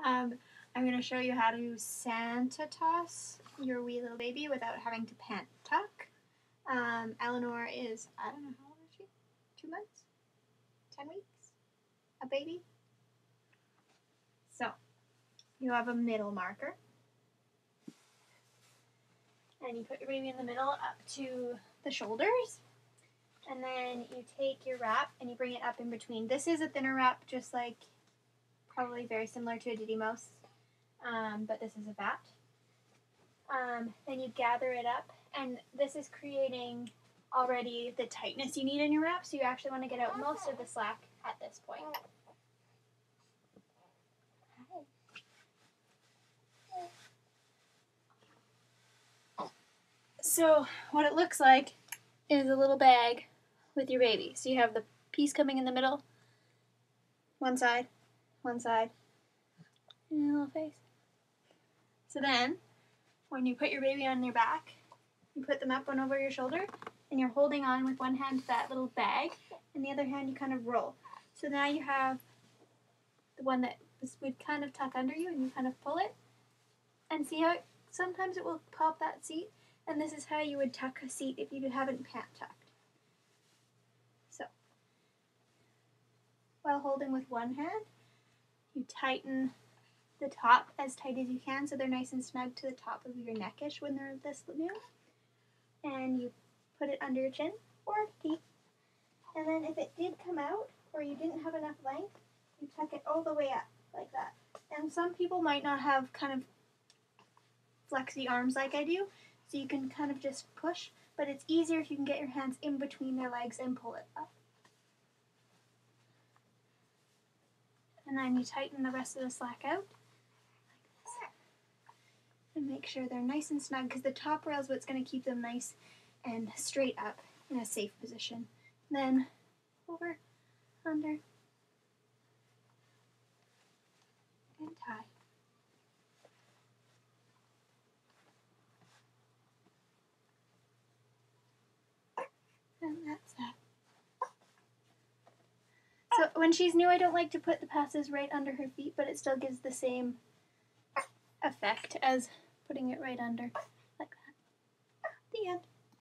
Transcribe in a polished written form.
I'm going to show you how to Santa toss your wee little baby without having to pant tuck. Eleanor is, I don't know, how old is she? 2 months? 10 weeks? A baby? So, you have a middle marker. And you put your baby in the middle up to the shoulders. And then you take your wrap and you bring it up in between. This is a thinner wrap, just like probably very similar to a Diddy Mouse, but this is a bat. Then you gather it up, and this is creating already the tightness you need in your wrap, so you actually want to get out most of the slack at this point. So what it looks like is a little bag with your baby. So you have the piece coming in the middle, one side, and a little face. So then, when you put your baby on your back, you put them up one over your shoulder, and you're holding on with one hand to that little bag, and the other hand you kind of roll. So now you have the one that would kind of tuck under you, and you kind of pull it, and see how sometimes it will pop that seat, and this is how you would tuck a seat if you haven't pant tucked. So, while holding with one hand, you tighten the top as tight as you can so they're nice and snug to the top of your neckish when they're this new. And you put it under your chin or teeth. And then if it did come out or you didn't have enough length, you tuck it all the way up like that. And some people might not have kind of flexy arms like I do, so you can kind of just push, but it's easier if you can get your hands in between their legs and pull it up. And then you tighten the rest of the slack out like this. And make sure they're nice and snug, because the top rail is what's going to keep them nice and straight up in a safe position. Then over, under, and tie. And that's that. So when she's new, I don't like to put the passes right under her feet, but it still gives the same effect as putting it right under, like that. The end.